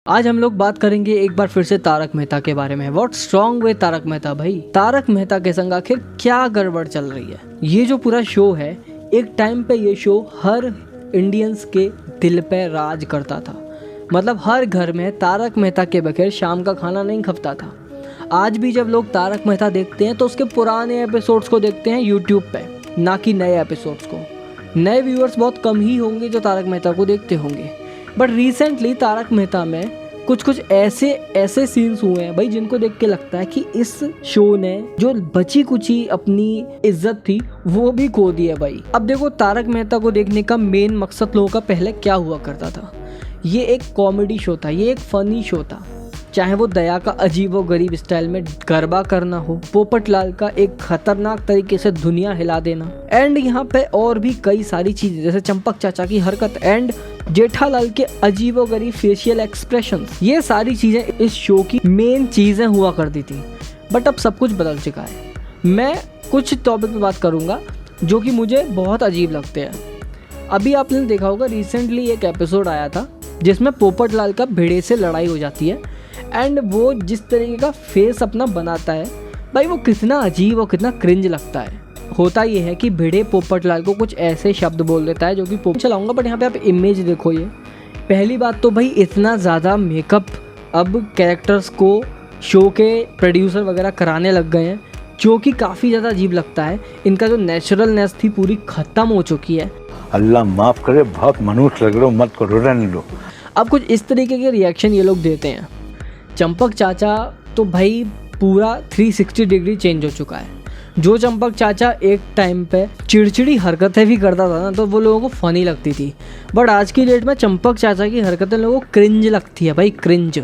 आज हम लोग बात करेंगे एक बार फिर से तारक मेहता के बारे में। What strong way Tarak Mehta भाई। तारक मेहता के संग आखिर क्या गड़बड़ चल रही है। ये जो पूरा शो है, एक टाइम पे ये शो हर इंडियंस के दिल पे राज करता था। मतलब हर घर में तारक मेहता के बगैर शाम का खाना नहीं खपता था। आज भी जब लोग तारक मेहता देखते हैं तो उसके पुराने एपिसोड्स को देखते हैं यूट्यूब पे, ना कि नए एपिसोड्स को। नए व्यूअर्स बहुत कम ही होंगे जो तारक मेहता को देखते होंगे। बट रिसेंटली तारक मेहता में कुछ ऐसे सीन्स हुए हैं भाई, जिनको देख के लगता है कि इस शो ने जो बची कुची अपनी इज्जत थी वो भी खो दी है भाई। अब देखो, तारक मेहता को देखने का मेन मकसद लोगों का पहले क्या हुआ करता था। ये एक कॉमेडी शो था, ये एक फनी शो था। चाहे वो दया का अजीबो गरीब स्टाइल में गरबा करना हो, पोपटलाल का एक खतरनाक तरीके से दुनिया हिला देना, एंड यहाँ पे और भी कई सारी चीजें जैसे चंपक चाचा की हरकत एंड जेठालाल के अजीबो गरीब फेशियल एक्सप्रेशंस, ये सारी चीजें इस शो की मेन चीजें हुआ करती थी। बट अब सब कुछ बदल चुका है। मैं कुछ टॉपिक पे बात करूंगा जो कि मुझे बहुत अजीब लगते हैं। अभी आपने देखा होगा, रिसेंटली एक एपिसोड आया था जिसमें पोपटलाल का भेड़े से लड़ाई हो जाती है एंड वो जिस तरीके का फेस अपना बनाता है भाई, वो कितना अजीब और कितना क्रिंज लगता है। होता ये है कि भिड़े पोपटलाल को कुछ ऐसे शब्द बोल देता है जो कि चलाऊंगा, बट यहाँ पे आप इमेज देखो। ये पहली बात तो भाई, इतना ज़्यादा मेकअप अब कैरेक्टर्स को शो के प्रोड्यूसर वगैरह कराने लग गए हैं, जो कि काफ़ी ज़्यादा अजीब लगता है। इनका जो नेचुरलनेस थी पूरी ख़त्म हो चुकी है। अल्लाह माफ़ करे, बहुत मनुष्य लग रहे हो, मत करो, रहने दो। अब कुछ इस तरीके के रिएक्शन ये लोग देते हैं। चंपक चाचा तो भाई पूरा 360 डिग्री चेंज हो चुका है। जो चंपक चाचा एक टाइम पे चिड़चिड़ी हरकतें भी करता था ना, तो वो लोगों को फनी लगती थी। बट आज की डेट में चंपक चाचा की हरकतें लोगों को क्रिंज लगती है भाई, क्रिंज।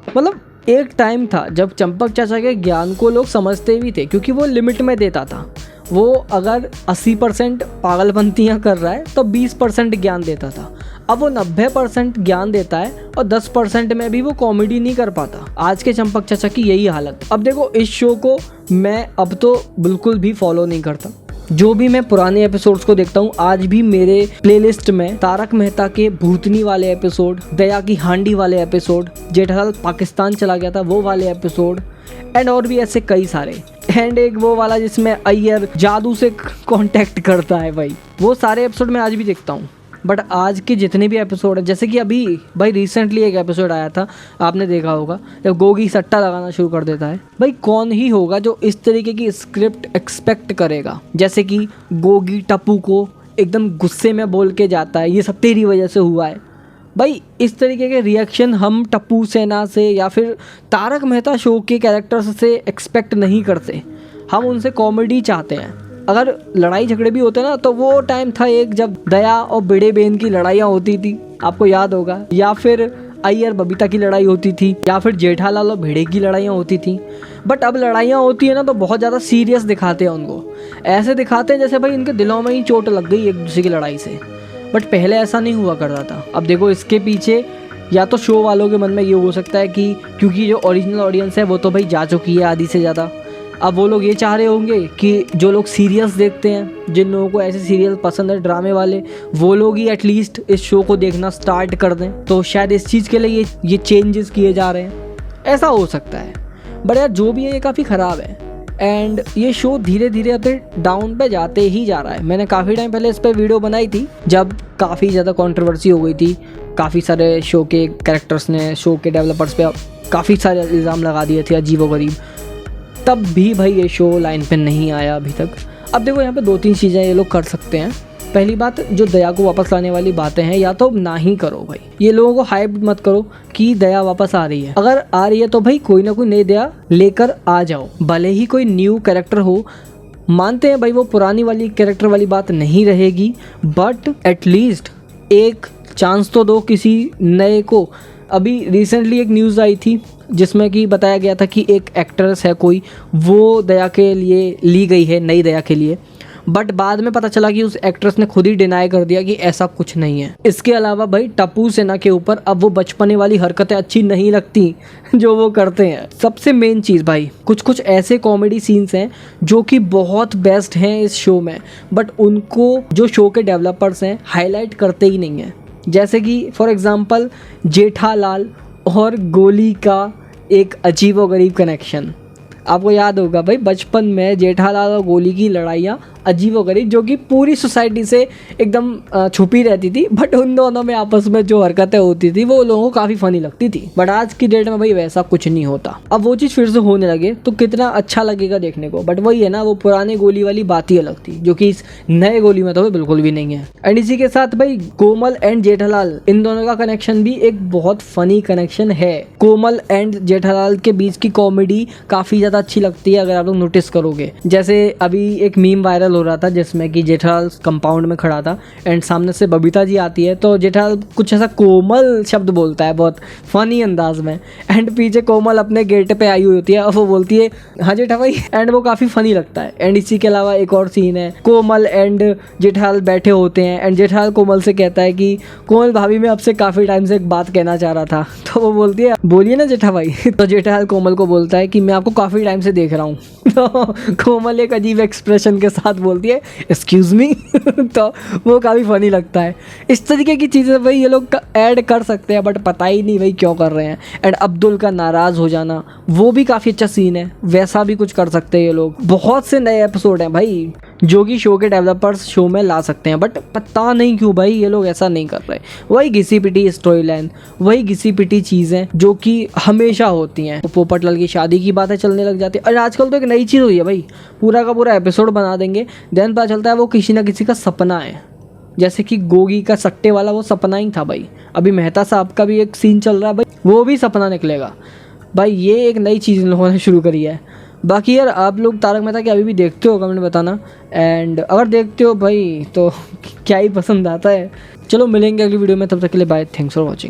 मतलब एक टाइम था जब चंपक चाचा के ज्ञान को लोग समझते भी थे, क्योंकि वो लिमिट में देता था। वो अगर 80% पागलपंतियाँ कर रहा है तो 20% ज्ञान देता था। अब वो 90% ज्ञान देता है और 10% में भी वो कॉमेडी नहीं कर पाता। आज के चंपक चाचा की यही हालत। अब देखो, इस शो को मैं अब तो बिल्कुल भी फॉलो नहीं करता। जो भी मैं पुराने एपिसोड्स को देखता हूँ, आज भी मेरे प्लेलिस्ट में तारक मेहता के भूतनी वाले एपिसोड, दया की हांडी वाले एपिसोड, जेठालाल पाकिस्तान चला गया था वो वाले एपिसोड, एंड और भी ऐसे कई सारे। एंड एक वो वाला जिसमें अय्यर जादू से कांटेक्ट करता है भाई, वो सारे एपिसोड मैं आज भी देखता हूँ। बट आज के जितने भी एपिसोड हैं, जैसे कि अभी भाई रिसेंटली एक एपिसोड आया था, आपने देखा होगा, जब गोगी सट्टा लगाना शुरू कर देता है। भाई कौन ही होगा जो इस तरीके की स्क्रिप्ट एक्सपेक्ट करेगा, जैसे कि गोगी टप्पू को एकदम गुस्से में बोल के जाता है, ये सब तेरी वजह से हुआ है। भाई इस तरीके के रिएक्शन हम टप्पू सेना से या फिर तारक मेहता शो के कैरेक्टर्स से एक्सपेक्ट नहीं करते। हम उनसे कॉमेडी चाहते हैं। अगर लड़ाई झगड़े भी होते ना, तो वो टाइम था एक जब दया और बिड़े बेन की लड़ाइयाँ होती थी, आपको याद होगा, या फिर अय्यर बबीता की लड़ाई होती थी, या फिर जेठालाल और भिड़े की लड़ाइयाँ होती थी। बट अब लड़ाइयाँ होती है ना, तो बहुत ज़्यादा सीरियस दिखाते हैं उनको। ऐसे दिखाते हैं जैसे भाई इनके दिलों में ही चोट लग गई एक दूसरे की लड़ाई से। बट पहले ऐसा नहीं हुआ करता था। अब देखो, इसके पीछे या तो शो वालों के मन में ये हो सकता है कि क्योंकि जो ओरिजिनल ऑडियंस है वो तो भाई जा चुकी है आधी से ज़्यादा, अब वो लोग ये चाह रहे होंगे कि जो लोग सीरियस देखते हैं, जिन लोगों को ऐसे सीरियल पसंद है ड्रामे वाले, वो लोग ही एटलीस्ट इस शो को देखना स्टार्ट कर दें। तो शायद इस चीज़ के लिए ये चेंजेस किए जा रहे हैं, ऐसा हो सकता है। बट यार जो भी है, ये काफ़ी ख़राब है एंड ये शो धीरे धीरे अपने डाउन पे जाते ही जा रहा है। मैंने काफ़ी टाइम पहले इस पर वीडियो बनाई थी, जब काफ़ी ज़्यादा कंट्रोवर्सी हो गई थी। काफ़ी सारे शो के कैरेक्टर्स ने शो के डेवलपर्स पे काफ़ी सारे इल्ज़ाम लगा दिए थे अजीबोगरीब। तब भी भाई ये शो लाइन पे नहीं आया अभी तक। अब देखो, यहाँ पे 2-3 चीज़ें ये लोग कर सकते हैं। पहली बात, जो दया को वापस लाने वाली बातें हैं, या तो ना ही करो भाई। ये लोगों को हाइप मत करो कि दया वापस आ रही है। अगर आ रही है तो भाई कोई ना कोई नई दया लेकर आ जाओ, भले ही कोई न्यू कैरेक्टर हो। मानते हैं भाई वो पुरानी वाली कैरेक्टर वाली बात नहीं रहेगी, बट एटलीस्ट एक चांस तो दो किसी नए को। अभी रिसेंटली एक न्यूज़ आई थी जिसमें कि बताया गया था कि एक एक्ट्रेस है कोई, वो दया के लिए ली गई है, नई दया के लिए। बट बाद में पता चला कि उस एक्ट्रेस ने खुद ही डिनाई कर दिया कि ऐसा कुछ नहीं है। इसके अलावा भाई टप्पू सेना के ऊपर अब वो बचपने वाली हरकतें अच्छी नहीं लगती जो वो करते हैं। सबसे मेन चीज़ भाई, कुछ ऐसे कॉमेडी सीन्स हैं जो कि बहुत बेस्ट हैं इस शो में, बट उनको जो शो के डेवलपर्स हैं हाईलाइट करते ही नहीं हैं। जैसे कि फॉर एग्जांपल जेठालाल और गोली का एक अजीबोगरीब कनेक्शन। आपको याद होगा भाई बचपन में जेठालाल और गोली की लड़ाइयाँ अजीबोगरीब, जो कि पूरी सोसाइटी से एकदम छुपी रहती थी, बट उन दोनों में आपस में जो हरकतें होती थी वो लोगों को काफ़ी फनी लगती थी। बट आज की डेट में भाई वैसा कुछ नहीं होता। अब वो चीज़ फिर से होने लगे तो कितना अच्छा लगेगा देखने को, बट वही है ना, वो पुराने गोली वाली बात ही अलग थी, जो कि इस नए गोली में तो बिल्कुल भी नहीं है। एंड इसी के साथ भाई कोमल एंड जेठालाल, इन दोनों का कनेक्शन भी एक बहुत फनी कनेक्शन है। कोमल एंड जेठालाल के बीच की कॉमेडी काफ़ी ज़्यादा अच्छी लगती है अगर आप लोग नोटिस करोगे। जैसे अभी एक मीम वायरल हो रहा था जिसमें कि जेठालाल कंपाउंड में खड़ा था एंड सामने से बबीता जी आती है, तो जेठालाल कुछ ऐसा कोमल शब्द बोलता है बहुत फनी अंदाज में, एंड पीछे कोमल अपने गेट पे आई हुई होती है और वो बोलती है हाँ जेठा भाई, एंड वो काफ़ी फनी लगता है। एंड इसी के अलावा एक और सीन है, कोमल एंड जेठालाल बैठे होते हैं एंड जेठालाल कोमल से कहता है कि कोमल भाभी मैं आपसे काफ़ी टाइम से एक बात कहना चाह रहा था, तो वो बोलती है बोलिए ना जेठा भाई। तो जेठालाल कोमल को बोलता है कि मैं आपको काफ़ी टाइम से देख रहा हूँ। तो कोमल एक अजीब एक्सप्रेशन के साथ बोलती है एक्सक्यूज मी। तो वो काफ़ी फनी लगता है। इस तरीके की चीज़ें भाई ये लोग ऐड कर सकते हैं, बट पता ही नहीं भाई क्यों कर रहे हैं। एंड अब्दुल का नाराज़ हो जाना वो भी काफ़ी अच्छा सीन है, वैसा भी कुछ कर सकते हैं ये लोग। बहुत से नए एपिसोड हैं भाई जो कि शो के डेवलपर्स शो में ला सकते हैं, बट पता नहीं क्यों भाई ये लोग ऐसा नहीं कर रहे। वही घिसी पिटी स्टोरी लाइन, वही घिसी पिटी चीज़ें जो कि हमेशा होती हैं। तो पोपटलाल की शादी की बातें चलने लग जाती है। और आजकल तो एक नई चीज़ हुई है भाई, पूरा का पूरा एपिसोड बना देंगे, देन पता चलता है वो किसी ना किसी का सपना है। जैसे कि गोगी का सट्टे वाला वो सपना ही था भाई। अभी मेहता साहब का भी एक सीन चल रहा है भाई, वो भी सपना निकलेगा भाई। ये एक नई चीज़ इन लोगों ने शुरू करी है। बाकी यार आप लोग तारक मेहता के अभी भी देखते हो, कमेंट बताना। एंड अगर देखते हो भाई तो क्या ही पसंद आता है। चलो मिलेंगे अगली वीडियो में, तब तक के लिए बाय, थैंक्स फॉर वॉचिंग।